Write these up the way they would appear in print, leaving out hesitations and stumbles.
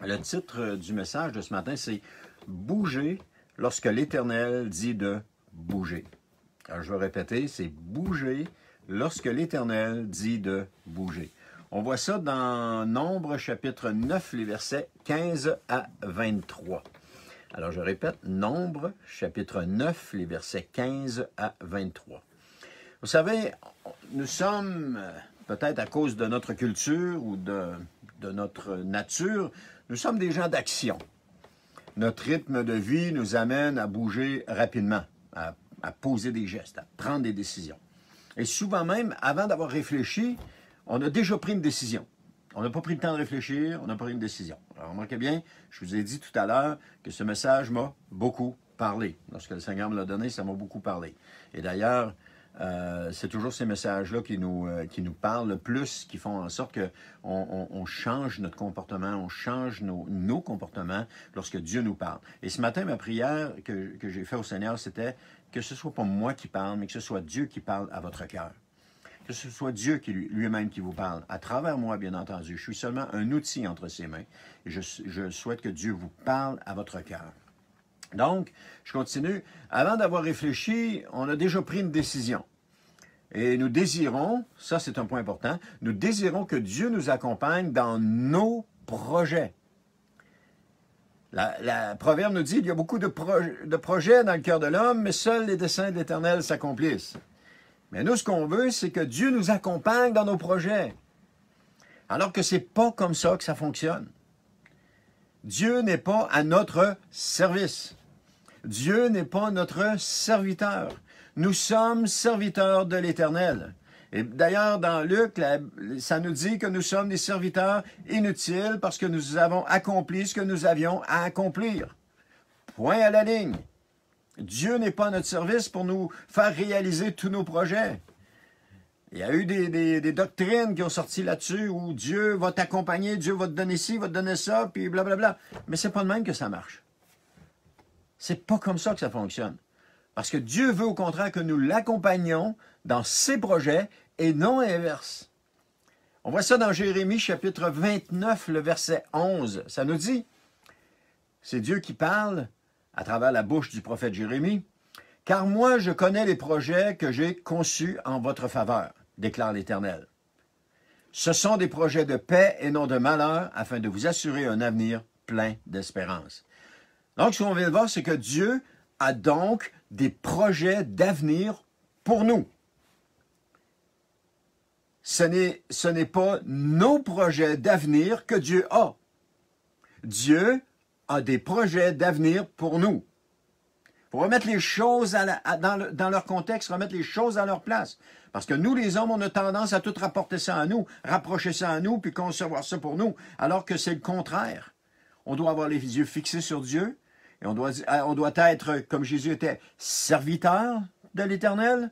Le titre du message de ce matin, c'est « Bouger lorsque l'Éternel dit de bouger ». Alors, je vais répéter, c'est « Bouger lorsque l'Éternel dit de bouger ». On voit ça dans Nombre chapitre 9, les versets 15 à 23. Alors, je répète, Nombre chapitre 9, les versets 15 à 23. Vous savez, nous sommes, peut-être à cause de notre culture ou de notre nature, nous sommes des gens d'action. Notre rythme de vie nous amène à bouger rapidement, à poser des gestes, à prendre des décisions. Et souvent même, avant d'avoir réfléchi, on a déjà pris une décision. On n'a pas pris le temps de réfléchir, on a pris une décision. Alors, remarquez bien, je vous ai dit tout à l'heure que ce message m'a beaucoup parlé. Lorsque le Seigneur me l'a donné, ça m'a beaucoup parlé. Et d'ailleurs, c'est toujours ces messages-là qui nous parlent le plus, qui font en sorte qu'on change notre comportement, on change nos comportements lorsque Dieu nous parle. Et ce matin, ma prière que j'ai faite au Seigneur, c'était que ce ne soit pas moi qui parle, mais que ce soit Dieu qui parle à votre cœur. Que ce soit Dieu qui lui-même qui vous parle, à travers moi, bien entendu. Je suis seulement un outil entre ses mains. Et je souhaite que Dieu vous parle à votre cœur. Donc, je continue. Avant d'avoir réfléchi, on a déjà pris une décision. Et nous désirons, ça c'est un point important, nous désirons que Dieu nous accompagne dans nos projets. La Proverbe nous dit qu'il y a beaucoup de projets dans le cœur de l'homme, mais seuls les desseins de l'Éternel s'accomplissent. Mais nous, ce qu'on veut, c'est que Dieu nous accompagne dans nos projets. Alors que ce n'est pas comme ça que ça fonctionne. Dieu n'est pas à notre service. Dieu n'est pas notre serviteur. Nous sommes serviteurs de l'Éternel. Et d'ailleurs, dans Luc, ça nous dit que nous sommes des serviteurs inutiles parce que nous avons accompli ce que nous avions à accomplir. Point à la ligne. Dieu n'est pas à notre service pour nous faire réaliser tous nos projets. Il y a eu des doctrines qui ont sorti là-dessus où Dieu va t'accompagner, Dieu va te donner ci, va te donner ça, puis blablabla. Mais c'est pas de même que ça marche. C'est pas comme ça que ça fonctionne. Parce que Dieu veut au contraire que nous l'accompagnions dans ses projets et non l'inverse. On voit ça dans Jérémie chapitre 29, le verset 11. Ça nous dit, c'est Dieu qui parle à travers la bouche du prophète Jérémie, « Car moi, je connais les projets que j'ai conçus en votre faveur, déclare l'Éternel. Ce sont des projets de paix et non de malheur, afin de vous assurer un avenir plein d'espérance. » Donc, ce qu'on vient de voir, c'est que Dieu a donc des projets d'avenir pour nous. Ce n'est pas nos projets d'avenir que Dieu a. Dieu a des projets d'avenir pour nous. Pour remettre les choses dans leur contexte, remettre les choses à leur place. Parce que nous, les hommes, on a tendance à tout rapporter ça à nous, rapprocher ça à nous, puis concevoir ça pour nous, alors que c'est le contraire. On doit avoir les yeux fixés sur Dieu, et on doit être, comme Jésus était, serviteur de l'Éternel,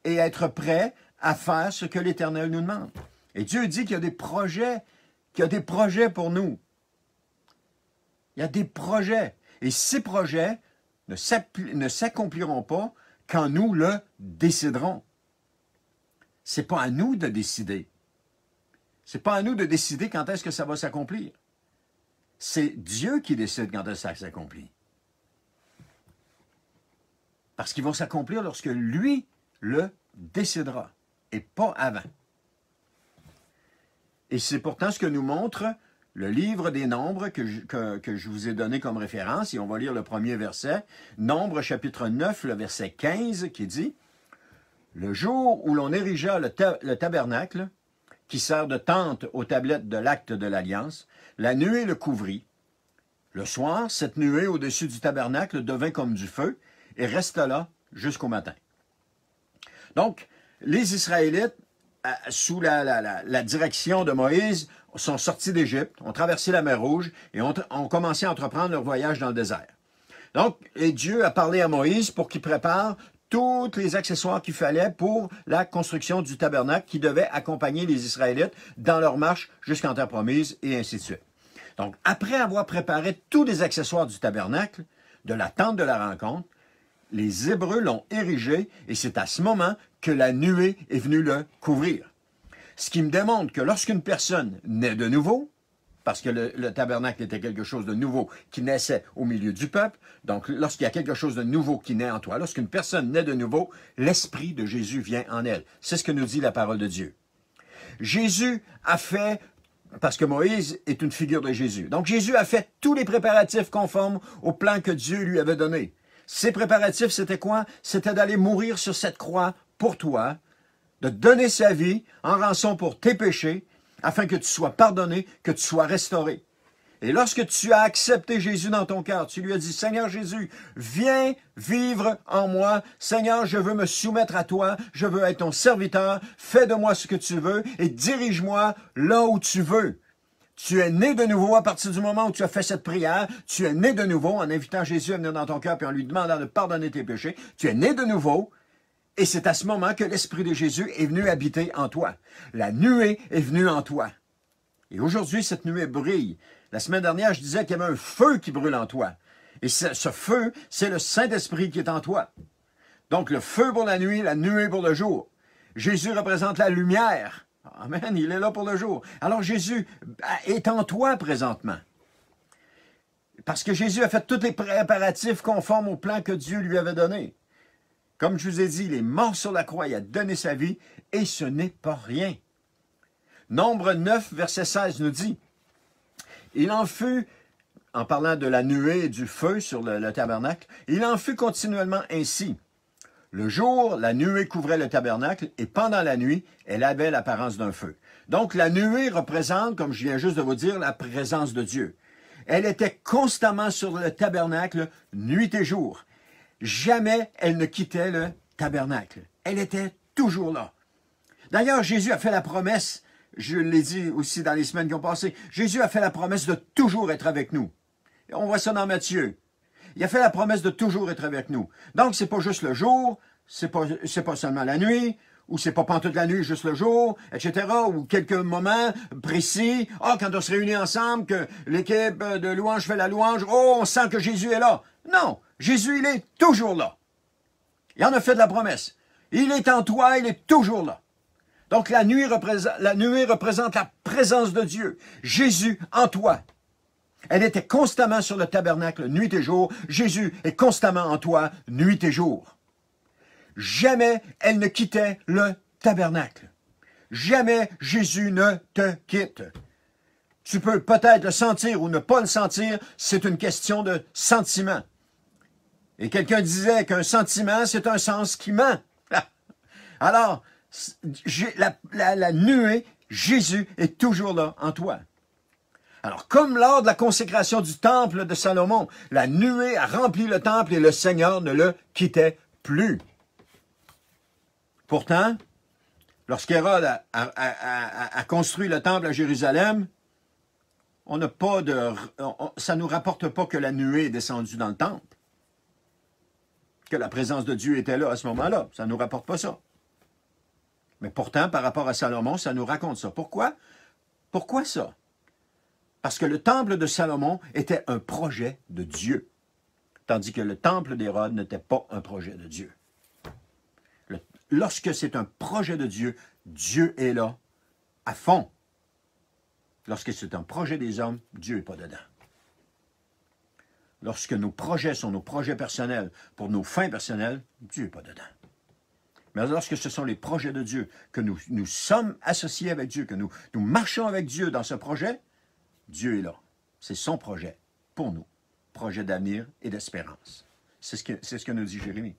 et être prêt à faire ce que l'Éternel nous demande. Et Dieu dit qu'il y a des projets pour nous. Il y a des projets. Et ces projets ne s'accompliront pas quand nous le déciderons. Ce n'est pas à nous de décider. Ce n'est pas à nous de décider quand est-ce que ça va s'accomplir. C'est Dieu qui décide quand est-ce que ça s'accomplit. Parce qu'ils vont s'accomplir lorsque lui le décidera et pas avant. Et c'est pourtant ce que nous montre le livre des Nombres que je vous ai donné comme référence, et on va lire le premier verset, Nombre chapitre 9, le verset 15, qui dit « Le jour où l'on érigea le tabernacle, qui sert de tente aux tablettes de l'acte de l'Alliance, la nuée le couvrit. Le soir, cette nuée au-dessus du tabernacle devint comme du feu, et resta là jusqu'au matin. » Donc, les Israélites, sous la direction de Moïse, sont sortis d'Égypte, ont traversé la mer Rouge et ont commencé à entreprendre leur voyage dans le désert. Donc, et Dieu a parlé à Moïse pour qu'il prépare tous les accessoires qu'il fallait pour la construction du tabernacle qui devait accompagner les Israélites dans leur marche jusqu'en terre promise et ainsi de suite. Donc, après avoir préparé tous les accessoires du tabernacle, de la tente de la rencontre, les Hébreux l'ont érigé et c'est à ce moment que la nuée est venue le couvrir. Ce qui me démontre que lorsqu'une personne naît de nouveau, parce que le tabernacle était quelque chose de nouveau qui naissait au milieu du peuple. Donc, lorsqu'il y a quelque chose de nouveau qui naît en toi, lorsqu'une personne naît de nouveau, l'Esprit de Jésus vient en elle. C'est ce que nous dit la parole de Dieu. Jésus a fait, parce que Moïse est une figure de Jésus, donc Jésus a fait tous les préparatifs conformes au plan que Dieu lui avait donné. Ces préparatifs, c'était quoi? C'était d'aller mourir sur cette croix pour toi, de donner sa vie en rançon pour tes péchés, afin que tu sois pardonné, que tu sois restauré. Et lorsque tu as accepté Jésus dans ton cœur, tu lui as dit, Seigneur Jésus, viens vivre en moi. Seigneur, je veux me soumettre à toi, je veux être ton serviteur, fais de moi ce que tu veux et dirige-moi là où tu veux. Tu es né de nouveau à partir du moment où tu as fait cette prière. Tu es né de nouveau en invitant Jésus à venir dans ton cœur et en lui demandant de pardonner tes péchés. Tu es né de nouveau. Et c'est à ce moment que l'Esprit de Jésus est venu habiter en toi. La nuée est venue en toi. Et aujourd'hui, cette nuée brille. La semaine dernière, je disais qu'il y avait un feu qui brûle en toi. Et ce feu, c'est le Saint-Esprit qui est en toi. Donc, le feu pour la nuit, la nuée pour le jour. Jésus représente la lumière. Amen, il est là pour le jour. Alors, Jésus est en toi présentement. Parce que Jésus a fait tous les préparatifs conformes au plan que Dieu lui avait donné. Comme je vous ai dit, il est mort sur la croix, il a donné sa vie, et ce n'est pas rien. Nombre 9, verset 16 nous dit, « Il en fut, en parlant de la nuée et du feu sur le tabernacle, il en fut continuellement ainsi. Le jour, la nuée couvrait le tabernacle, et pendant la nuit, elle avait l'apparence d'un feu. » Donc la nuée représente, comme je viens juste de vous dire, la présence de Dieu. Elle était constamment sur le tabernacle, nuit et jour. Jamais elle ne quittait le tabernacle. Elle était toujours là. D'ailleurs, Jésus a fait la promesse, je l'ai dit aussi dans les semaines qui ont passé, Jésus a fait la promesse de toujours être avec nous. On voit ça dans Matthieu. Il a fait la promesse de toujours être avec nous. Donc, c'est pas juste le jour, c'est pas seulement la nuit, ou c'est pas pendant toute la nuit, juste le jour, etc., ou quelques moments précis. Quand on se réunit ensemble, que l'équipe de louange fait la louange, on sent que Jésus est là. Non, Jésus, il est toujours là. Il en a fait de la promesse. Il est en toi, il est toujours là. Donc la nuée représente la présence de Dieu. Jésus en toi. Elle était constamment sur le tabernacle, nuit et jour. Jésus est constamment en toi, nuit et jour. Jamais elle ne quittait le tabernacle. Jamais Jésus ne te quitte. Tu peux peut-être le sentir ou ne pas le sentir, c'est une question de sentiment. Et quelqu'un disait qu'un sentiment, c'est un sens qui ment. Alors, la nuée, Jésus est toujours là en toi. Alors, comme lors de la consécration du temple de Salomon, la nuée a rempli le temple et le Seigneur ne le quittait plus. Pourtant, lorsqu'Hérode a construit le temple à Jérusalem, ça ne nous rapporte pas que la nuée est descendue dans le temple, que la présence de Dieu était là à ce moment-là. Ça ne nous rapporte pas ça. Mais pourtant, par rapport à Salomon, ça nous raconte ça. Pourquoi? Pourquoi ça? Parce que le temple de Salomon était un projet de Dieu, tandis que le temple d'Hérode n'était pas un projet de Dieu. Lorsque c'est un projet de Dieu, Dieu est là, à fond. Lorsque c'est un projet des hommes, Dieu n'est pas dedans. Lorsque nos projets sont nos projets personnels, pour nos fins personnelles, Dieu n'est pas dedans. Mais lorsque ce sont les projets de Dieu, que nous sommes associés avec Dieu, que nous marchons avec Dieu dans ce projet, Dieu est là. C'est son projet pour nous. Projet d'avenir et d'espérance. C'est ce que nous dit Jérémie.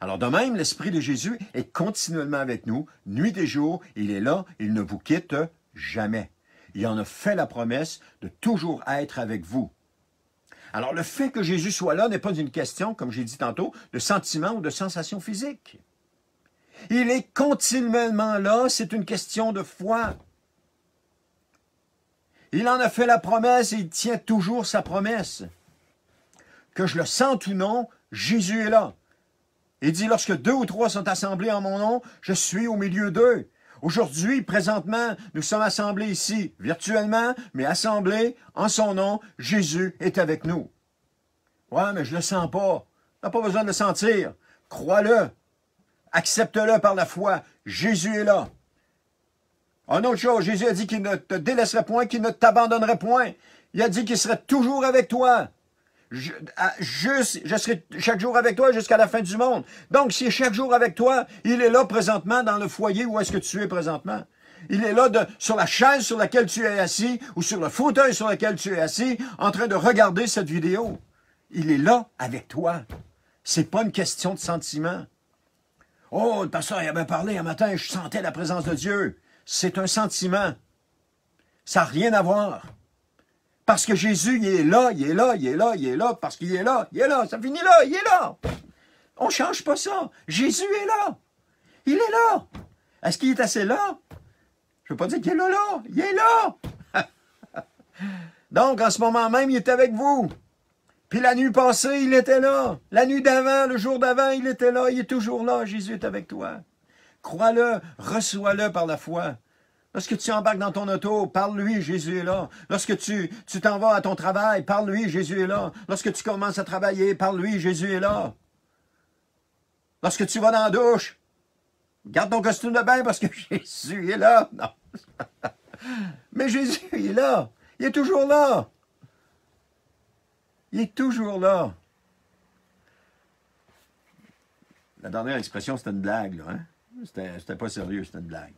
Alors de même, l'Esprit de Jésus est continuellement avec nous, nuit et jour, il est là, il ne vous quitte jamais. Il en a fait la promesse de toujours être avec vous. Alors le fait que Jésus soit là n'est pas une question, comme j'ai dit tantôt, de sentiment ou de sensation physique. Il est continuellement là, c'est une question de foi. Il en a fait la promesse et il tient toujours sa promesse. Que je le sente ou non, Jésus est là. Il dit, lorsque 2 ou 3 sont assemblés en mon nom, je suis au milieu d'eux. Aujourd'hui, présentement, nous sommes assemblés ici, virtuellement, mais assemblés en son nom, Jésus est avec nous. Ouais, mais je ne le sens pas. Tu n'as pas besoin de le sentir. Crois-le. Accepte-le par la foi. Jésus est là. En autre chose, Jésus a dit qu'il ne te délaisserait point, qu'il ne t'abandonnerait point. Il a dit qu'il serait toujours avec toi. Je serai chaque jour avec toi jusqu'à la fin du monde. Donc, s'il est chaque jour avec toi, il est là présentement dans le foyer où est-ce que tu es présentement. Il est là sur la chaise sur laquelle tu es assis ou sur le fauteuil sur lequel tu es assis en train de regarder cette vidéo. Il est là avec toi. C'est pas une question de sentiment. Oh, le pasteur il avait parlé un matin, je sentais la présence de Dieu. C'est un sentiment. Ça n'a rien à voir. Parce que Jésus, il est là, il est là, il est là, il est là, parce qu'il est là, il est là, ça finit là, il est là. On ne change pas ça. Jésus est là. Il est là. Est-ce qu'il est assez là? Je ne veux pas dire qu'il est là, là. Il est là. Donc, en ce moment même, il est avec vous. Puis la nuit passée, il était là. La nuit d'avant, le jour d'avant, il était là. Il est toujours là. Jésus est avec toi. Crois-le, reçois-le par la foi. Lorsque tu embarques dans ton auto, parle-lui, Jésus est là. Lorsque tu t'en vas à ton travail, parle-lui, Jésus est là. Lorsque tu commences à travailler, parle-lui, Jésus est là. Lorsque tu vas dans la douche, garde ton costume de bain parce que Jésus est là. Non. Mais Jésus, il est là. Il est toujours là. Il est toujours là. La dernière expression, c'était une blague, là. Hein? C'était pas sérieux, c'était une blague.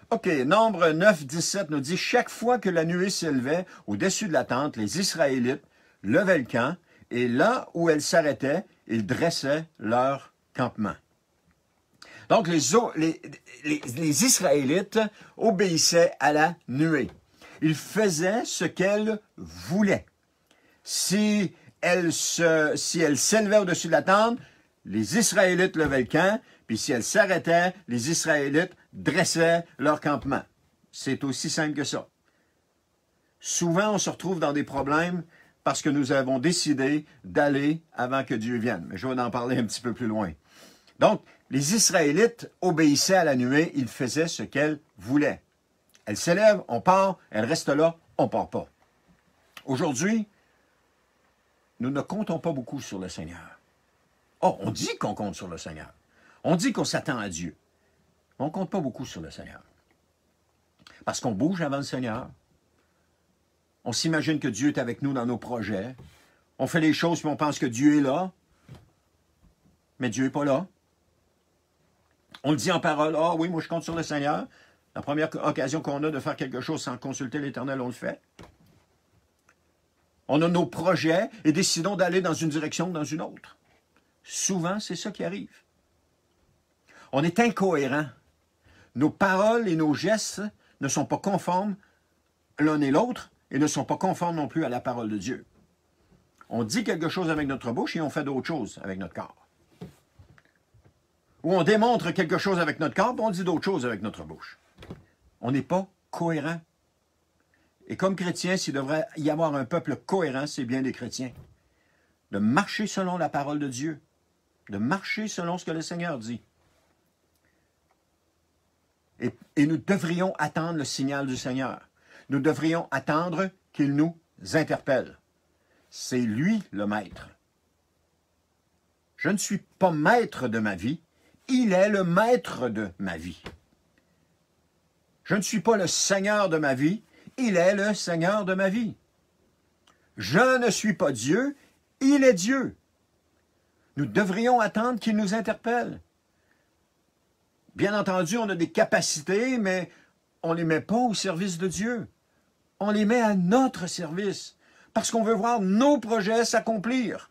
OK, Nombre 9, 17 nous dit « Chaque fois que la nuée s'élevait au-dessus de la tente, les Israélites levaient le camp, et là où elle s'arrêtait, ils dressaient leur campement. » Donc, les Israélites obéissaient à la nuée. Ils faisaient ce qu'elle voulait. Si elle s'élevait au-dessus de la tente, les Israélites levaient le camp, puis si elle s'arrêtait, les Israélites dressaient leur campement. C'est aussi simple que ça. Souvent, on se retrouve dans des problèmes parce que nous avons décidé d'aller avant que Dieu vienne. Mais je vais en parler un petit peu plus loin. Donc, les Israélites obéissaient à la nuée, ils faisaient ce qu'elle voulait. Elle s'élève, on part, elle reste là, on ne part pas. Aujourd'hui, nous ne comptons pas beaucoup sur le Seigneur. Oh, on dit qu'on compte sur le Seigneur. On dit qu'on s'attend à Dieu. On ne compte pas beaucoup sur le Seigneur. Parce qu'on bouge avant le Seigneur. On s'imagine que Dieu est avec nous dans nos projets. On fait les choses puis on pense que Dieu est là. Mais Dieu n'est pas là. On le dit en parole. Ah oui, moi je compte sur le Seigneur. La première occasion qu'on a de faire quelque chose sans consulter l'Éternel, on le fait. On a nos projets et décidons d'aller dans une direction ou dans une autre. Souvent, c'est ça qui arrive. On est incohérent. Nos paroles et nos gestes ne sont pas conformes l'un et l'autre et ne sont pas conformes non plus à la parole de Dieu. On dit quelque chose avec notre bouche et on fait d'autres choses avec notre corps. Ou on démontre quelque chose avec notre corps et on dit d'autres choses avec notre bouche. On n'est pas cohérent. Et comme chrétiens, s'il devrait y avoir un peuple cohérent, c'est bien les chrétiens. De marcher selon la parole de Dieu. De marcher selon ce que le Seigneur dit. Et nous devrions attendre le signal du Seigneur. Nous devrions attendre qu'il nous interpelle. C'est lui le maître. Je ne suis pas maître de ma vie. Il est le maître de ma vie. Je ne suis pas le Seigneur de ma vie. Il est le Seigneur de ma vie. Je ne suis pas Dieu. Il est Dieu. Nous devrions attendre qu'il nous interpelle. Bien entendu, on a des capacités, mais on ne les met pas au service de Dieu. On les met à notre service, parce qu'on veut voir nos projets s'accomplir.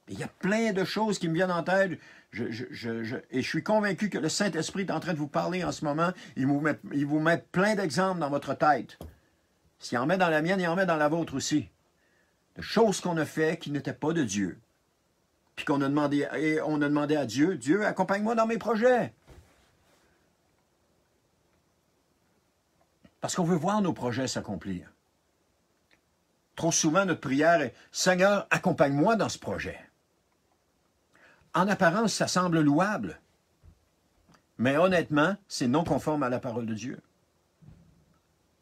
Il y a plein de choses qui me viennent en tête, et je suis convaincu que le Saint-Esprit est en train de vous parler en ce moment. Il vous met plein d'exemples dans votre tête. S'il en met dans la mienne, il en met dans la vôtre aussi. De choses qu'on a fait qui n'étaient pas de Dieu. Puis qu'on a demandé, et on a demandé à Dieu, Dieu, accompagne-moi dans mes projets. Parce qu'on veut voir nos projets s'accomplir. Trop souvent, notre prière est, Seigneur, accompagne-moi dans ce projet. En apparence, ça semble louable. Mais honnêtement, c'est non conforme à la parole de Dieu.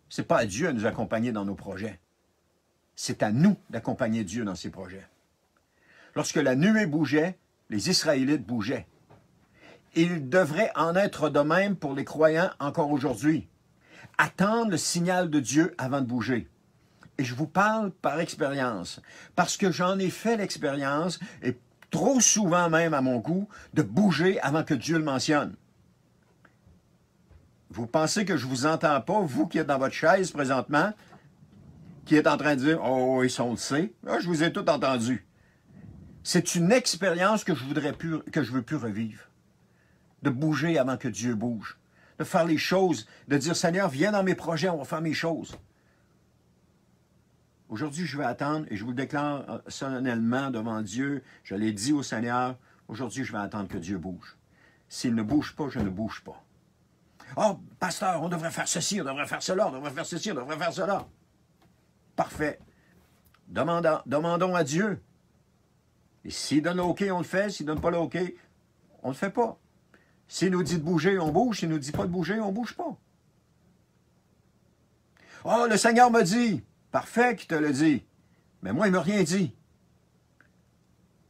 Ce n'est pas à Dieu de nous accompagner dans nos projets. C'est à nous d'accompagner Dieu dans ses projets. Lorsque la nuée bougeait, les Israélites bougeaient. Il devrait en être de même pour les croyants encore aujourd'hui. Attendre le signal de Dieu avant de bouger. Et je vous parle par expérience, parce que j'en ai fait l'expérience, et trop souvent même à mon goût, de bouger avant que Dieu le mentionne. Vous pensez que je ne vous entends pas, vous qui êtes dans votre chaise présentement, qui êtes en train de dire « Oh, ils sont le sait ». Là, je vous ai tout entendu. C'est une expérience que je veux plus revivre. De bouger avant que Dieu bouge. De faire les choses, de dire « Seigneur, viens dans mes projets, on va faire mes choses ». Aujourd'hui, je vais attendre, et je vous le déclare solennellement devant Dieu, je l'ai dit au Seigneur, aujourd'hui, je vais attendre que Dieu bouge. S'il ne bouge pas, je ne bouge pas. « Oh, pasteur, on devrait faire ceci, on devrait faire cela, on devrait faire ceci, on devrait faire cela. » Parfait. Demandons à Dieu. Et s'il donne l'OK, on le fait. S'il ne donne pas l'OK, on ne le fait pas. S'il nous dit de bouger, on bouge. S'il ne nous dit pas de bouger, on ne bouge pas. « Oh, le Seigneur m'a dit. » Parfait qu'il te le dit. Mais moi, il ne m'a rien dit.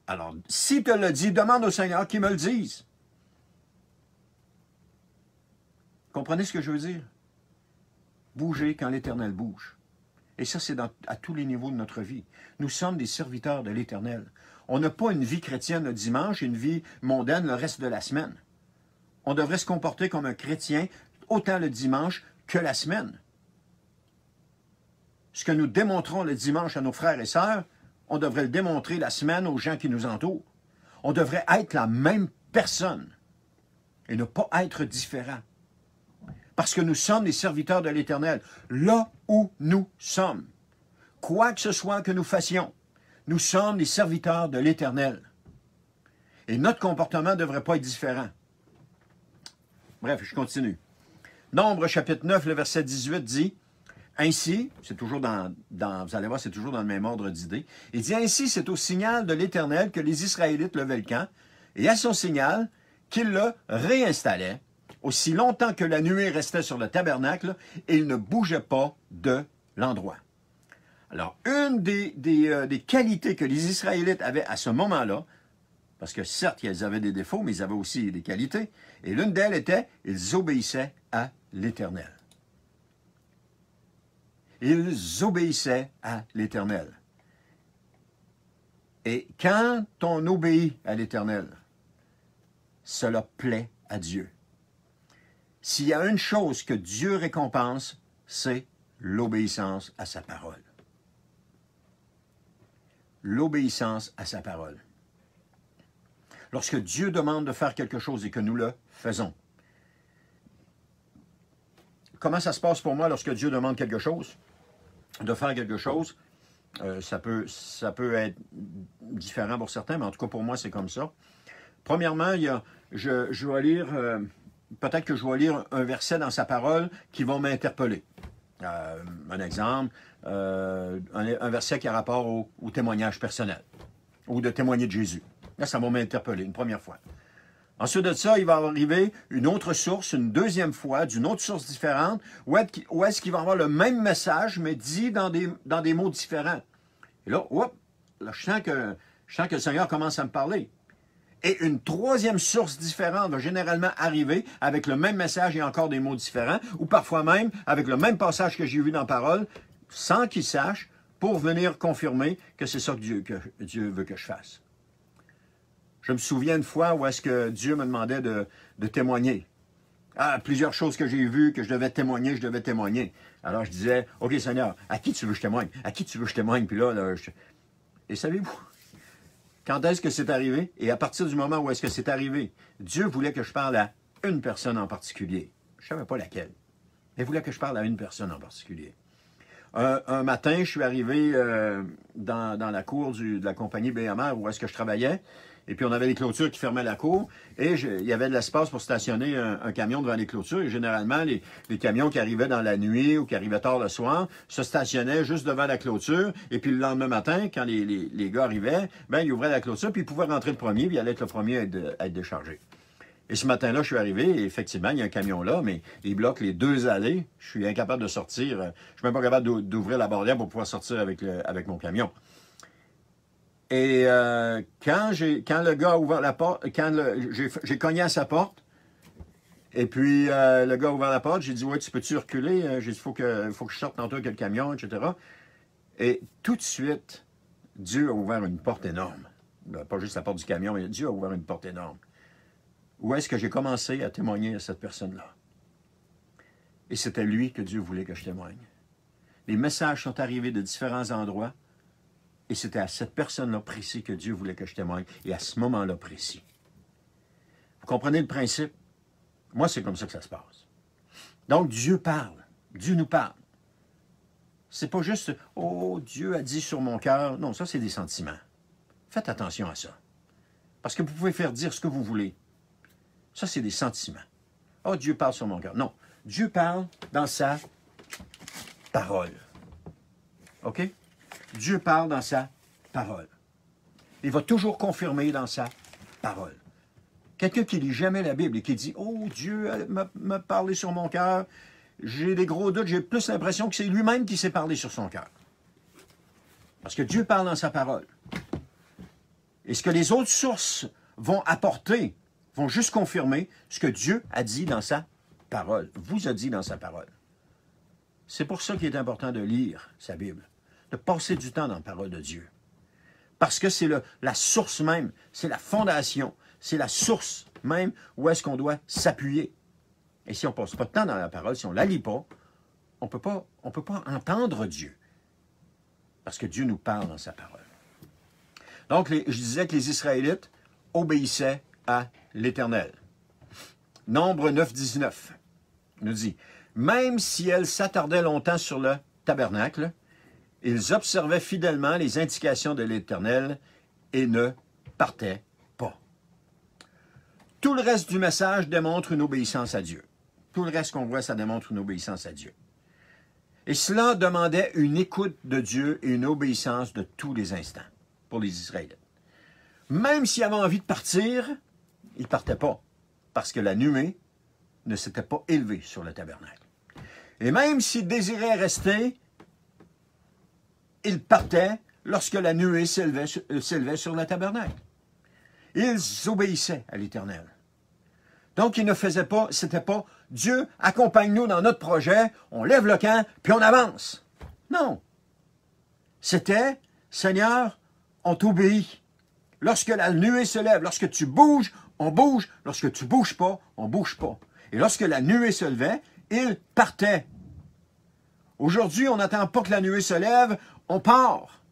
Alors, s'il te le dit, demande au Seigneur qu'il me le dise. Comprenez ce que je veux dire? Bouger quand l'Éternel bouge. Et ça, c'est à tous les niveaux de notre vie. Nous sommes des serviteurs de l'Éternel. On n'a pas une vie chrétienne le dimanche et une vie mondaine le reste de la semaine. On devrait se comporter comme un chrétien autant le dimanche que la semaine. Ce que nous démontrons le dimanche à nos frères et sœurs, on devrait le démontrer la semaine aux gens qui nous entourent. On devrait être la même personne et ne pas être différent. Parce que nous sommes des serviteurs de l'Éternel, là où nous sommes. Quoi que ce soit que nous fassions, nous sommes des serviteurs de l'Éternel. Et notre comportement ne devrait pas être différent. Bref, je continue. Nombre chapitre 9, le verset 18 dit, « Ainsi, c'est toujours vous allez voir, c'est toujours dans le même ordre d'idées, il dit, « Ainsi, c'est au signal de l'Éternel que les Israélites levaient le camp, et à son signal qu'il le réinstallait, aussi longtemps que la nuée restait sur le tabernacle, et il ne bougeait pas de l'endroit. » Alors, une des qualités que les Israélites avaient à ce moment-là, parce que certes, ils avaient des défauts, mais ils avaient aussi des qualités, et l'une d'elles était, ils obéissaient à l'Éternel. Ils obéissaient à l'Éternel. Et quand on obéit à l'Éternel, cela plaît à Dieu. S'il y a une chose que Dieu récompense, c'est l'obéissance à sa parole. L'obéissance à sa parole. Lorsque Dieu demande de faire quelque chose et que nous le faisons. Comment ça se passe pour moi lorsque Dieu demande quelque chose? De faire quelque chose, ça peut être différent pour certains, mais en tout cas pour moi c'est comme ça. Premièrement, je vais lire, peut-être que je vais lire un verset dans sa parole qui va m'interpeller. Un exemple, un verset qui a rapport au témoignage personnel, ou de témoigner de Jésus. Là, ça va m'interpeller une première fois. Ensuite de ça, il va arriver une autre source, une deuxième fois, d'une autre source différente, où est-ce qu'il va avoir le même message, mais dit dans des mots différents. Et là, je sens que le Seigneur commence à me parler. Et une troisième source différente va généralement arriver avec le même message et encore des mots différents, ou parfois même avec le même passage que j'ai vu dans la parole, sans qu'il sache, pour venir confirmer que c'est ça que Dieu veut que je fasse. Je me souviens une fois où est-ce que Dieu me demandait de témoigner. Plusieurs choses que j'ai vues, que je devais témoigner. Alors je disais, « OK Seigneur, à qui tu veux que je témoigne? À qui tu veux que je témoigne? » Puis là, Et savez-vous, quand est-ce que c'est arrivé? Et à partir du moment où est-ce que c'est arrivé, Dieu voulait que je parle à une personne en particulier. Je ne savais pas laquelle. Il voulait que je parle à une personne en particulier. Un matin, je suis arrivé dans la cour de la compagnie BMR où est-ce que je travaillais. Et puis, on avait des clôtures qui fermaient la cour. Et il y avait de l'espace pour stationner un camion devant les clôtures. Et généralement, les camions qui arrivaient dans la nuit ou qui arrivaient tard le soir se stationnaient juste devant la clôture. Et puis, le lendemain matin, quand les gars arrivaient, ils ouvraient la clôture, puis ils pouvaient rentrer le premier, puis il allait être le premier à être déchargé. Et ce matin-là, je suis arrivé, et effectivement, il y a un camion là, mais il bloque les deux allées. Je suis incapable de sortir. Je ne suis même pas capable d'ouvrir la barrière pour pouvoir sortir avec mon camion. Et quand le gars a ouvert la porte, j'ai cogné à sa porte, et puis le gars a ouvert la porte, j'ai dit « Ouais, tu peux-tu reculer? » J'ai dit « faut que je sorte tantôt avec le camion, etc. » Et tout de suite, Dieu a ouvert une porte énorme. Pas juste la porte du camion, mais Dieu a ouvert une porte énorme. Où est-ce que j'ai commencé à témoigner à cette personne-là? Et c'était lui que Dieu voulait que je témoigne. Les messages sont arrivés de différents endroits, et c'était à cette personne-là précis que Dieu voulait que je témoigne, et à ce moment-là précis. Vous comprenez le principe? Moi, c'est comme ça que ça se passe. Donc, Dieu parle. Dieu nous parle. C'est pas juste « Oh, Dieu a dit sur mon cœur ». Non, ça, c'est des sentiments. Faites attention à ça. Parce que vous pouvez faire dire ce que vous voulez. Ça, c'est des sentiments. « Oh, Dieu parle sur mon cœur ». Non, Dieu parle dans sa parole. OK? Dieu parle dans sa parole. Il va toujours confirmer dans sa parole. Quelqu'un qui ne lit jamais la Bible et qui dit « Oh, Dieu m'a parlé sur mon cœur », j'ai des gros doutes, j'ai plus l'impression que c'est lui-même qui s'est parlé sur son cœur. Parce que Dieu parle dans sa parole. Et ce que les autres sources vont apporter, vont juste confirmer ce que Dieu a dit dans sa parole, vous a dit dans sa parole. C'est pour ça qu'il est important de lire sa Bible, de passer du temps dans la parole de Dieu. Parce que c'est la source même, c'est la fondation, c'est la source même où est-ce qu'on doit s'appuyer. Et si on ne passe pas de temps dans la parole, si on ne la lit pas, on ne peut pas entendre Dieu. Parce que Dieu nous parle dans sa parole. Donc, je disais que les Israélites obéissaient à l'Éternel. Nombre 9, 19 nous dit « Même si elles s'attardaient longtemps sur le tabernacle, ils observaient fidèlement les indications de l'Éternel et ne partaient pas. » Tout le reste du message démontre une obéissance à Dieu. Tout le reste qu'on voit, ça démontre une obéissance à Dieu. Et cela demandait une écoute de Dieu et une obéissance de tous les instants pour les Israélites. Même s'ils avaient envie de partir, ils ne partaient pas, parce que la nuée ne s'était pas élevée sur le tabernacle. Et même s'ils désiraient rester, ils partaient lorsque la nuée s'élevait sur le tabernacle. Ils obéissaient à l'Éternel. Donc, ils ne faisaient pas, c'était pas « Dieu, accompagne-nous dans notre projet, on lève le camp, puis on avance ». Non. C'était « Seigneur, on t'obéit. Lorsque la nuée se lève, lorsque tu bouges, on bouge. Lorsque tu ne bouges pas, on ne bouge pas. » Et lorsque la nuée se levait, ils partaient. Aujourd'hui, on n'attend pas que la nuée se lève, on part.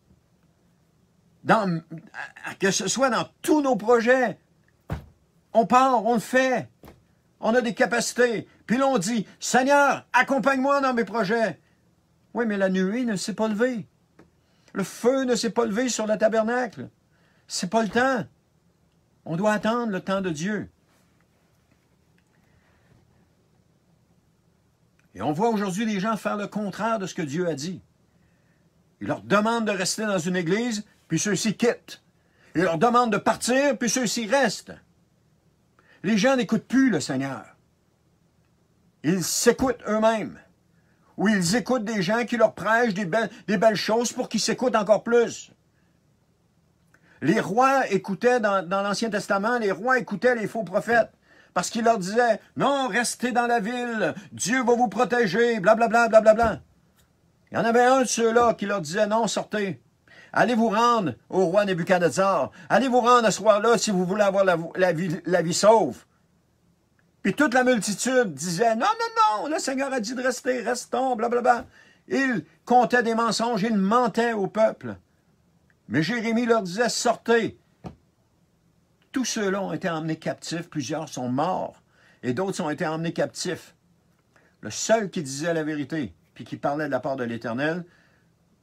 Que ce soit dans tous nos projets, on part, on le fait. On a des capacités. Puis là, on dit, « Seigneur, accompagne-moi dans mes projets. » Oui, mais la nuée ne s'est pas levée. Le feu ne s'est pas levé sur le tabernacle. C'est pas le temps. On doit attendre le temps de Dieu. Et on voit aujourd'hui les gens faire le contraire de ce que Dieu a dit. Il leur demande de rester dans une église, puis ceux-ci quittent. Il leur demande de partir, puis ceux-ci restent. Les gens n'écoutent plus le Seigneur. Ils s'écoutent eux-mêmes. Ou ils écoutent des gens qui leur prêchent des belles choses pour qu'ils s'écoutent encore plus. Les rois écoutaient, dans l'Ancien Testament, les rois écoutaient les faux prophètes. Parce qu'ils leur disaient, non, restez dans la ville, Dieu va vous protéger, blablabla, blablabla. Il y en avait un de ceux-là qui leur disait, non, sortez. Allez vous rendre au roi Nebuchadnezzar. Allez vous rendre à ce soir-là si vous voulez avoir la vie sauve. Puis toute la multitude disait, non, non, non, le Seigneur a dit de rester, restons, blablabla. Il comptait des mensonges, il mentait au peuple. Mais Jérémie leur disait, sortez. Tous ceux-là ont été emmenés captifs, plusieurs sont morts, et d'autres ont été emmenés captifs. Le seul qui disait la vérité, puis qui parlait de la part de l'Éternel,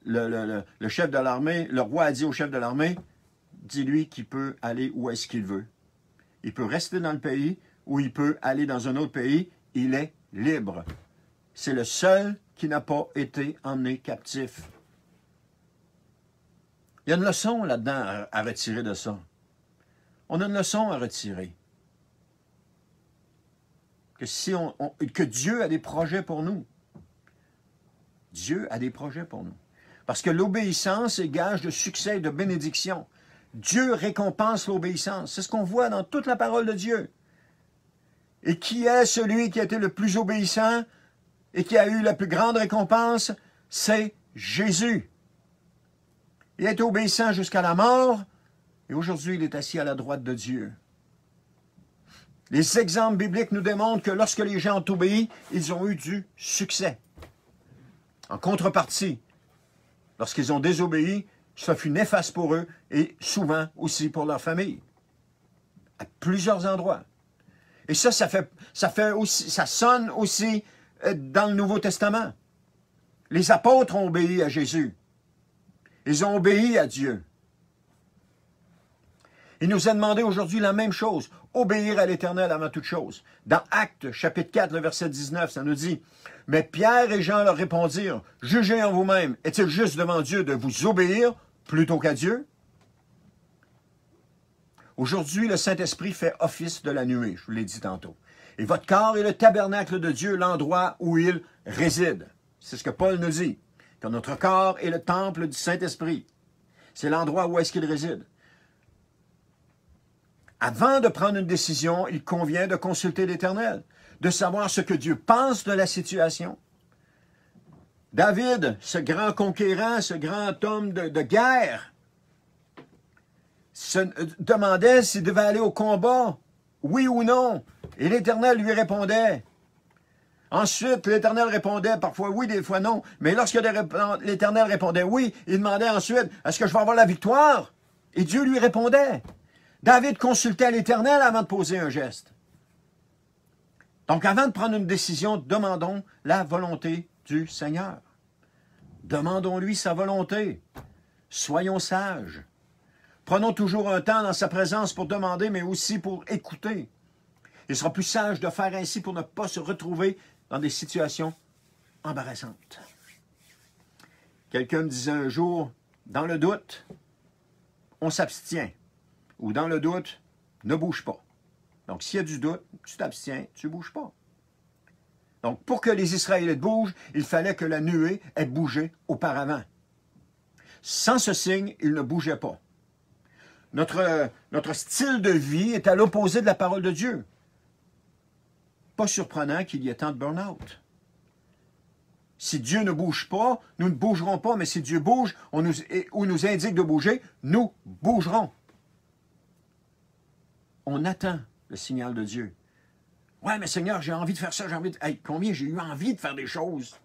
le chef de l'armée, le roi a dit au chef de l'armée, dis-lui qu'il peut aller où est-ce qu'il veut. Il peut rester dans le pays, ou il peut aller dans un autre pays, il est libre. C'est le seul qui n'a pas été emmené captif. Il y a une leçon là-dedans à retirer de ça. On a une leçon à retirer. Que Dieu a des projets pour nous. Dieu a des projets pour nous. Parce que l'obéissance est gage de succès et de bénédiction. Dieu récompense l'obéissance. C'est ce qu'on voit dans toute la parole de Dieu. Et qui est celui qui a été le plus obéissant et qui a eu la plus grande récompense? C'est Jésus. Il a été obéissant jusqu'à la mort et aujourd'hui il est assis à la droite de Dieu. Les exemples bibliques nous démontrent que lorsque les gens ont obéi, ils ont eu du succès. En contrepartie, lorsqu'ils ont désobéi, ça fut néfaste pour eux et souvent aussi pour leur famille. À plusieurs endroits. Et ça sonne aussi dans le Nouveau Testament. Les apôtres ont obéi à Jésus. Ils ont obéi à Dieu. Il nous a demandé aujourd'hui la même chose, obéir à l'Éternel avant toute chose. Dans Actes, chapitre 4, le verset 19, ça nous dit, « Mais Pierre et Jean leur répondirent, « Jugez en vous-même, est-il juste devant Dieu de vous obéir plutôt qu'à Dieu? » Aujourd'hui, le Saint-Esprit fait office de la nuée, je vous l'ai dit tantôt. Et votre corps est le tabernacle de Dieu, l'endroit où il réside. C'est ce que Paul nous dit, que notre corps est le temple du Saint-Esprit. C'est l'endroit où est-ce qu'il réside. Avant de prendre une décision, il convient de consulter l'Éternel, de savoir ce que Dieu pense de la situation. David, ce grand conquérant, ce grand homme de guerre, se demandait s'il devait aller au combat, oui ou non. Et l'Éternel lui répondait. Ensuite, l'Éternel répondait parfois oui, des fois non. Mais lorsque l'Éternel répondait oui, il demandait ensuite, est-ce que je vais avoir la victoire? Et Dieu lui répondait. David consultait l'Éternel avant de poser un geste. Donc, avant de prendre une décision, demandons la volonté du Seigneur. Demandons-lui sa volonté. Soyons sages. Prenons toujours un temps dans sa présence pour demander, mais aussi pour écouter. Il sera plus sage de faire ainsi pour ne pas se retrouver dans des situations embarrassantes. Quelqu'un me disait un jour, dans le doute, on s'abstient. Ou dans le doute, ne bouge pas. Donc, s'il y a du doute, tu t'abstiens, tu ne bouges pas. Donc, pour que les Israélites bougent, il fallait que la nuée ait bougé auparavant. Sans ce signe, ils ne bougeaient pas. Notre style de vie est à l'opposé de la parole de Dieu. Pas surprenant qu'il y ait tant de burn-out. Si Dieu ne bouge pas, nous ne bougerons pas, mais si Dieu bouge ou nous indique de bouger, nous bougerons. On attend le signal de Dieu. Ouais, mais Seigneur, j'ai envie de faire ça, j'ai envie de... Hey, combien j'ai eu envie de faire des choses?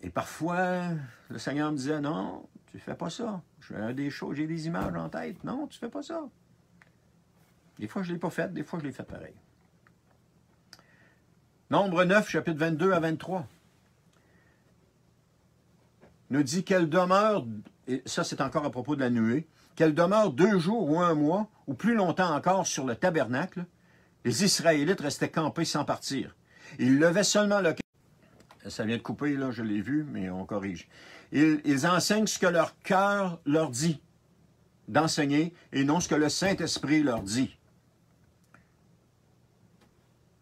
Et parfois, le Seigneur me disait, non, tu ne fais pas ça. J'ai des choses, j'ai des images en tête. Non, tu ne fais pas ça. Des fois, je ne l'ai pas fait, des fois, je l'ai fait pareil. Nombre 9, chapitre 22 à 23. Nous dit qu'elle demeure, et ça c'est encore à propos de la nuée, qu'elle demeure 2 jours ou 1 mois, ou plus longtemps encore sur le tabernacle, les Israélites restaient campés sans partir. Ils levaient seulement le... Ça vient de couper, là, je l'ai vu, mais on corrige. Ils enseignent ce que leur cœur leur dit d'enseigner, et non ce que le Saint-Esprit leur dit.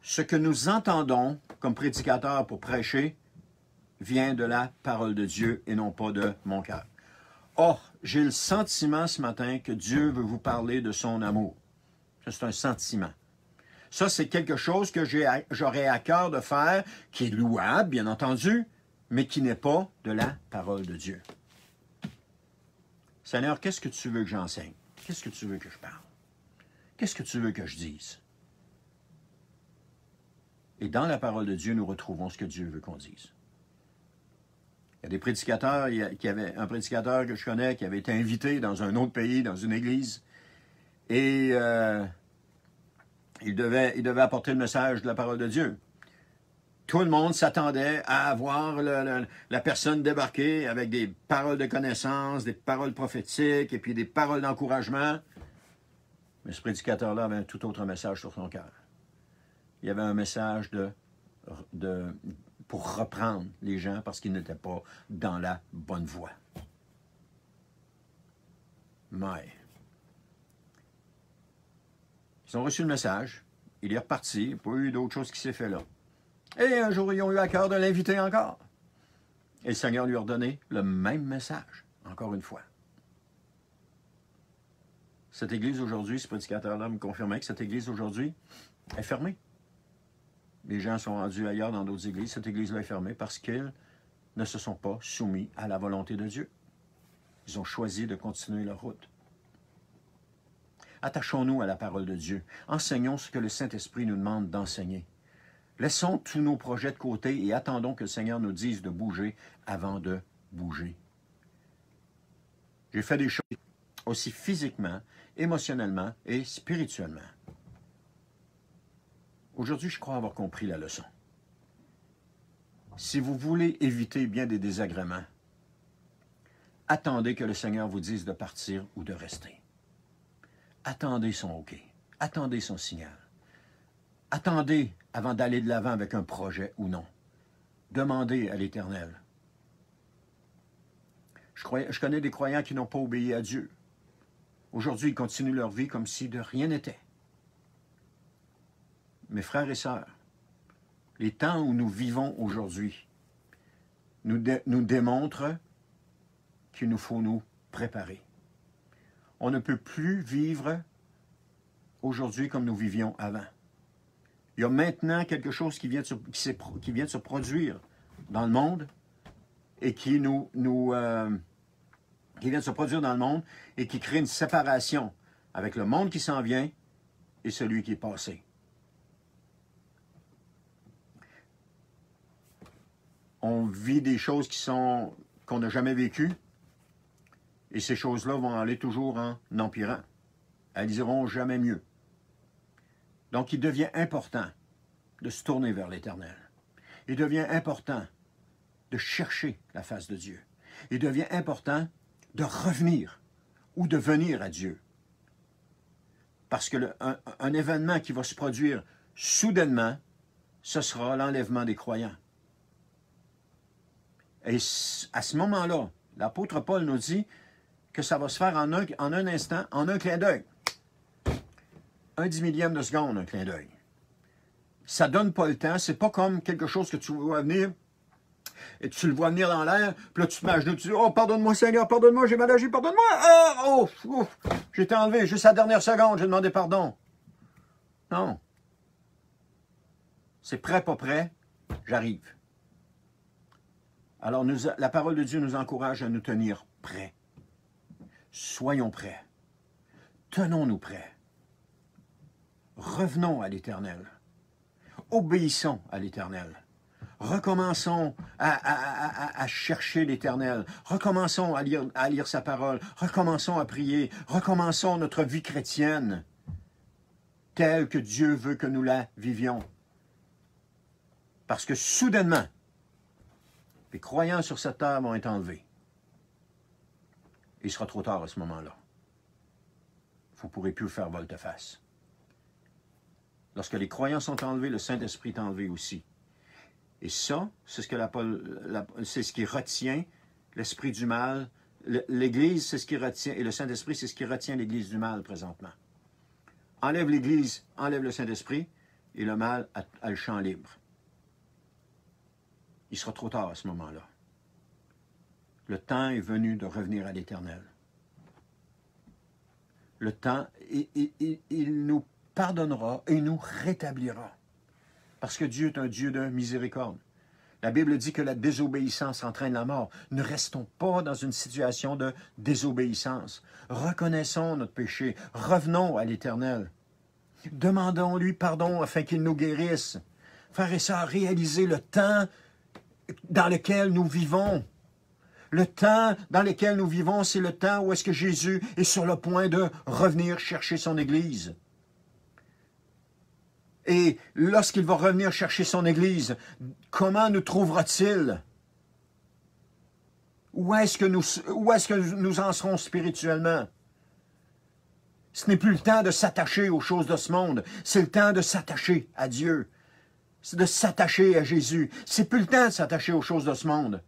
Ce que nous entendons comme prédicateurs pour prêcher vient de la parole de Dieu et non pas de mon cœur. Or, j'ai le sentiment ce matin que Dieu veut vous parler de son amour. Ça, c'est un sentiment. Ça, c'est quelque chose que j'aurais à cœur de faire, qui est louable, bien entendu, mais qui n'est pas de la parole de Dieu. Seigneur, qu'est-ce que tu veux que j'enseigne? Qu'est-ce que tu veux que je parle? Qu'est-ce que tu veux que je dise? Et dans la parole de Dieu, nous retrouvons ce que Dieu veut qu'on dise. Il y a des prédicateurs, un prédicateur que je connais qui avait été invité dans un autre pays, dans une église, et il devait apporter le message de la parole de Dieu. Tout le monde s'attendait à voir la personne débarquer avec des paroles de connaissance, des paroles prophétiques, et puis des paroles d'encouragement. Mais ce prédicateur-là avait un tout autre message sur son cœur. Il y avait un message pour reprendre les gens parce qu'ils n'étaient pas dans la bonne voie. Mais ils ont reçu le message, il est reparti, il n'y a pas eu d'autre chose qui s'est fait là. Et un jour, ils ont eu à cœur de l'inviter encore. Et le Seigneur lui a redonné le même message, encore une fois. Cette église aujourd'hui, ce prédicateur-là me confirmait que cette église aujourd'hui est fermée. Les gens sont rendus ailleurs dans d'autres églises. Cette église-là est fermée parce qu'ils ne se sont pas soumis à la volonté de Dieu. Ils ont choisi de continuer leur route. Attachons-nous à la parole de Dieu. Enseignons ce que le Saint-Esprit nous demande d'enseigner. Laissons tous nos projets de côté et attendons que le Seigneur nous dise de bouger avant de bouger. J'ai fait des choses aussi physiquement, émotionnellement et spirituellement. Aujourd'hui, je crois avoir compris la leçon. Si vous voulez éviter bien des désagréments, attendez que le Seigneur vous dise de partir ou de rester. Attendez son OK. Attendez son signal. Attendez avant d'aller de l'avant avec un projet ou non. Demandez à l'Éternel. Je connais des croyants qui n'ont pas obéi à Dieu. Aujourd'hui, ils continuent leur vie comme si de rien n'était. Mes frères et sœurs, les temps où nous vivons aujourd'hui nous démontrent qu'il nous faut nous préparer. On ne peut plus vivre aujourd'hui comme nous vivions avant. Il y a maintenant quelque chose qui vient de se produire dans le monde et qui vient de se produire dans le monde et qui crée une séparation avec le monde qui s'en vient et celui qui est passé. On vit des choses qu'on n'a jamais vécues et ces choses-là vont aller toujours en empirant. Elles n'iront jamais mieux. Donc, il devient important de se tourner vers l'Éternel. Il devient important de chercher la face de Dieu. Il devient important de revenir ou de venir à Dieu. Parce que un événement qui va se produire soudainement, ce sera l'enlèvement des croyants. Et à ce moment-là, l'apôtre Paul nous dit que ça va se faire en un instant, en un clin d'œil. Un 10 millième de seconde, un clin d'œil. Ça ne donne pas le temps. C'est pas comme quelque chose que tu vois venir et tu le vois venir dans l'air, puis là tu te mets à genoux, tu dis « Oh, pardonne-moi Seigneur, pardonne-moi, j'ai mal agi, pardonne-moi! J'ai été enlevé, juste à la dernière seconde, j'ai demandé pardon. » Non. C'est prêt, pas prêt, j'arrive. Alors, la parole de Dieu nous encourage à nous tenir prêts. Soyons prêts. Tenons-nous prêts. Revenons à l'Éternel. Obéissons à l'Éternel. Recommençons à chercher l'Éternel. Recommençons à lire sa parole. Recommençons à prier. Recommençons notre vie chrétienne telle que Dieu veut que nous la vivions. Parce que soudainement, les croyants sur cette terre vont être enlevés. Il sera trop tard à ce moment-là. Vous ne pourrez plus faire volte-face. Lorsque les croyants sont enlevés, le Saint-Esprit est enlevé aussi. Et ça, c'est ce qui retient l'esprit du mal. L'Église, c'est ce qui retient, et le Saint-Esprit, c'est ce qui retient l'Église du mal présentement. Enlève l'Église, enlève le Saint-Esprit, et le mal a le champ libre. Il sera trop tard à ce moment-là. Le temps est venu de revenir à l'Éternel. Le temps, il nous pardonnera et nous rétablira. Parce que Dieu est un Dieu de miséricorde. La Bible dit que la désobéissance entraîne la mort. Ne restons pas dans une situation de désobéissance. Reconnaissons notre péché. Revenons à l'Éternel. Demandons-lui pardon afin qu'il nous guérisse. Frères et sœurs, réalisez le temps dans lequel nous vivons. Le temps dans lequel nous vivons, c'est le temps où est-ce que Jésus est sur le point de revenir chercher son Église. Et lorsqu'il va revenir chercher son Église, comment nous trouvera-t-il? Où est-ce que nous en serons spirituellement? Ce n'est plus le temps de s'attacher aux choses de ce monde. C'est le temps de s'attacher à Dieu. C'est de s'attacher à Jésus. C'est plus le temps de s'attacher aux choses de ce monde.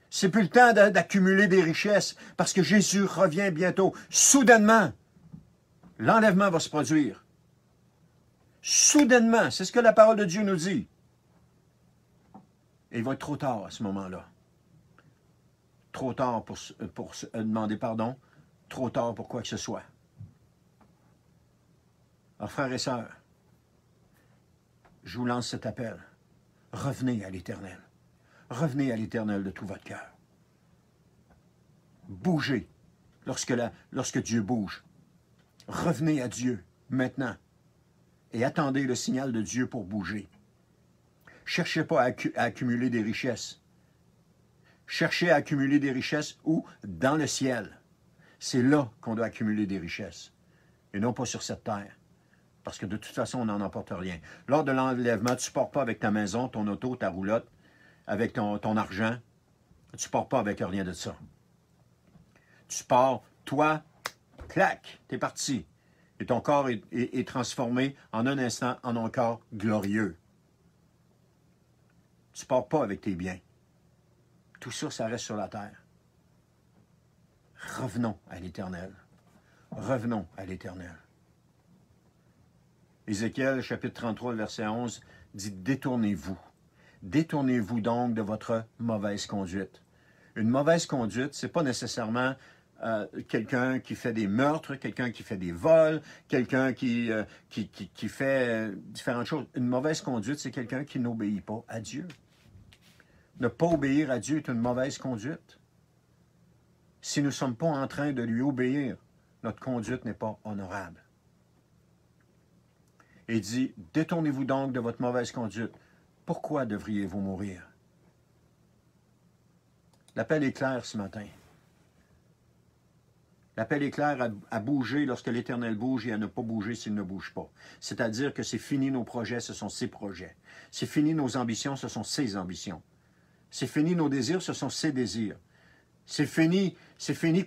C'est plus le temps d'accumuler des richesses parce que Jésus revient bientôt. Soudainement, l'enlèvement va se produire. Soudainement, c'est ce que la parole de Dieu nous dit. Et il va être trop tard à ce moment-là. Trop tard pour demander pardon, trop tard pour quoi que ce soit. Alors, frères et sœurs, je vous lance cet appel. Revenez à l'Éternel. Revenez à l'Éternel de tout votre cœur. Bougez lorsque Dieu bouge. Revenez à Dieu maintenant et attendez le signal de Dieu pour bouger. Cherchez pas à accumuler des richesses. Cherchez à accumuler des richesses où? Dans le ciel. C'est là qu'on doit accumuler des richesses et non pas sur cette terre. Parce que de toute façon, on n'en emporte rien. Lors de l'enlèvement, tu ne pars pas avec ta maison, ton auto, ta roulotte, avec ton argent. Tu ne pars pas avec rien de ça. Tu pars, toi, clac, tu es parti. Et ton corps est transformé en un instant en un corps glorieux. Tu ne pars pas avec tes biens. Tout ça, ça reste sur la terre. Revenons à l'Éternel. Revenons à l'Éternel. Ézéchiel, chapitre 33, verset 11, dit « Détournez-vous. Détournez-vous donc de votre mauvaise conduite. » Une mauvaise conduite, ce n'est pas nécessairement quelqu'un qui fait des meurtres, quelqu'un qui fait des vols, quelqu'un qui fait différentes choses. Une mauvaise conduite, c'est quelqu'un qui n'obéit pas à Dieu. Ne pas obéir à Dieu est une mauvaise conduite. Si nous ne sommes pas en train de lui obéir, notre conduite n'est pas honorable. Et il dit, détournez-vous donc de votre mauvaise conduite. Pourquoi devriez-vous mourir? L'appel est clair ce matin. L'appel est clair à bouger lorsque l'Éternel bouge et à ne pas bouger s'il ne bouge pas. C'est-à-dire que c'est fini nos projets, ce sont ses projets. C'est fini nos ambitions, ce sont ses ambitions. C'est fini nos désirs, ce sont ses désirs. C'est fini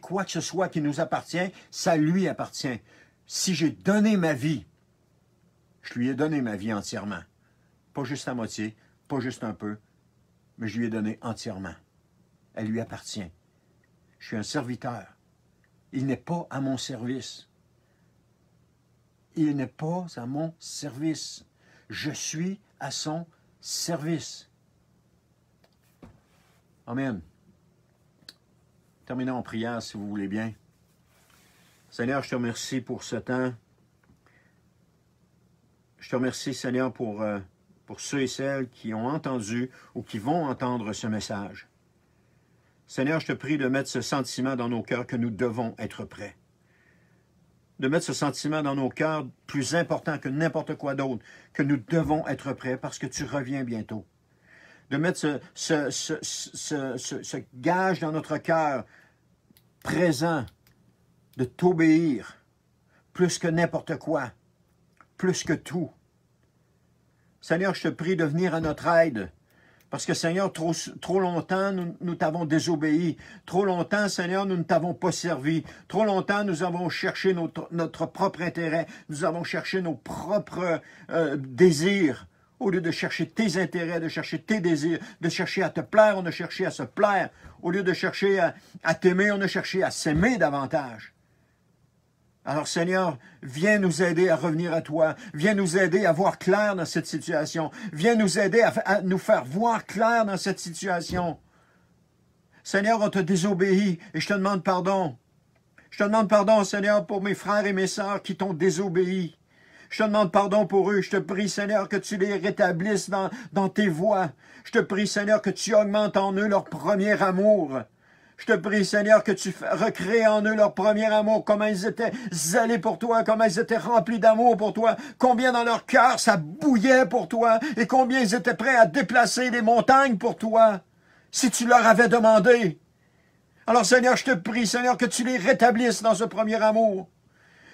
quoi que ce soit qui nous appartient, ça lui appartient. Si j'ai donné ma vie, je lui ai donné ma vie entièrement. Pas juste à moitié, pas juste un peu, mais je lui ai donné entièrement. Elle lui appartient. Je suis un serviteur. Il n'est pas à mon service. Il n'est pas à mon service. Je suis à son service. Amen. Terminons en prière, si vous voulez bien. Seigneur, je te remercie pour ce temps. Je te remercie, Seigneur, pour ceux et celles qui ont entendu ou qui vont entendre ce message. Seigneur, je te prie de mettre ce sentiment dans nos cœurs que nous devons être prêts. De mettre ce sentiment dans nos cœurs plus important que n'importe quoi d'autre, que nous devons être prêts parce que tu reviens bientôt. De mettre ce gage dans notre cœur présent, de t'obéir plus que n'importe quoi, plus que tout. Seigneur, je te prie de venir à notre aide. Parce que, Seigneur, trop longtemps, nous t'avons désobéi. Trop longtemps, Seigneur, nous ne t'avons pas servi. Trop longtemps, nous avons cherché notre propre intérêt. Nous avons cherché nos propres désirs. Au lieu de chercher tes intérêts, de chercher tes désirs, de chercher à te plaire, on a cherché à se plaire. Au lieu de chercher à t'aimer, on a cherché à s'aimer davantage. Alors, Seigneur, viens nous aider à revenir à toi. Viens nous aider à voir clair dans cette situation. Viens nous aider à nous faire voir clair dans cette situation. Seigneur, on te désobéit et je te demande pardon. Je te demande pardon, Seigneur, pour mes frères et mes sœurs qui t'ont désobéi. Je te demande pardon pour eux. Je te prie, Seigneur, que tu les rétablisses dans tes voies. Je te prie, Seigneur, que tu augmentes en eux leur premier amour. Je te prie, Seigneur, que tu recrées en eux leur premier amour, comment ils étaient zélés pour toi, comment ils étaient remplis d'amour pour toi, combien dans leur cœur ça bouillait pour toi, et combien ils étaient prêts à déplacer des montagnes pour toi, si tu leur avais demandé. Alors, Seigneur, je te prie, Seigneur, que tu les rétablisses dans ce premier amour.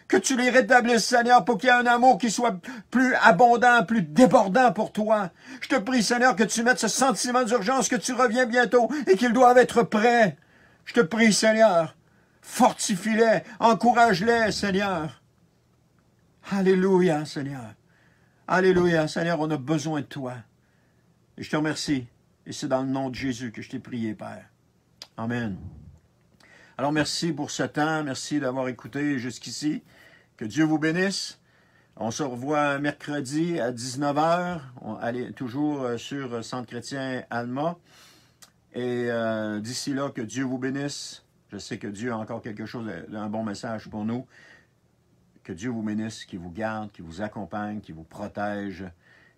Que tu les rétablisses, Seigneur, pour qu'il y ait un amour qui soit plus abondant, plus débordant pour toi. Je te prie, Seigneur, que tu mettes ce sentiment d'urgence, que tu reviens bientôt et qu'ils doivent être prêts. Je te prie, Seigneur, fortifie-les, encourage-les, Seigneur. Alléluia, Seigneur. Alléluia, Seigneur, on a besoin de toi. Et je te remercie. Et c'est dans le nom de Jésus que je t'ai prié, Père. Amen. Alors, merci pour ce temps. Merci d'avoir écouté jusqu'ici. Que Dieu vous bénisse. On se revoit mercredi à 19h. On allait toujours sur Centre chrétien Alma. Et d'ici là, que Dieu vous bénisse. Je sais que Dieu a encore quelque chose, un bon message pour nous. Que Dieu vous bénisse, qu'il vous garde, qu'il vous accompagne, qu'il vous protège.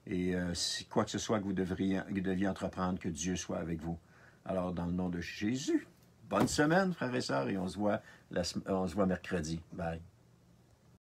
Et si quoi que ce soit que vous deviez entreprendre, que Dieu soit avec vous. Alors, dans le nom de Jésus, bonne semaine, frères et sœurs, et on se voit mercredi. Bye.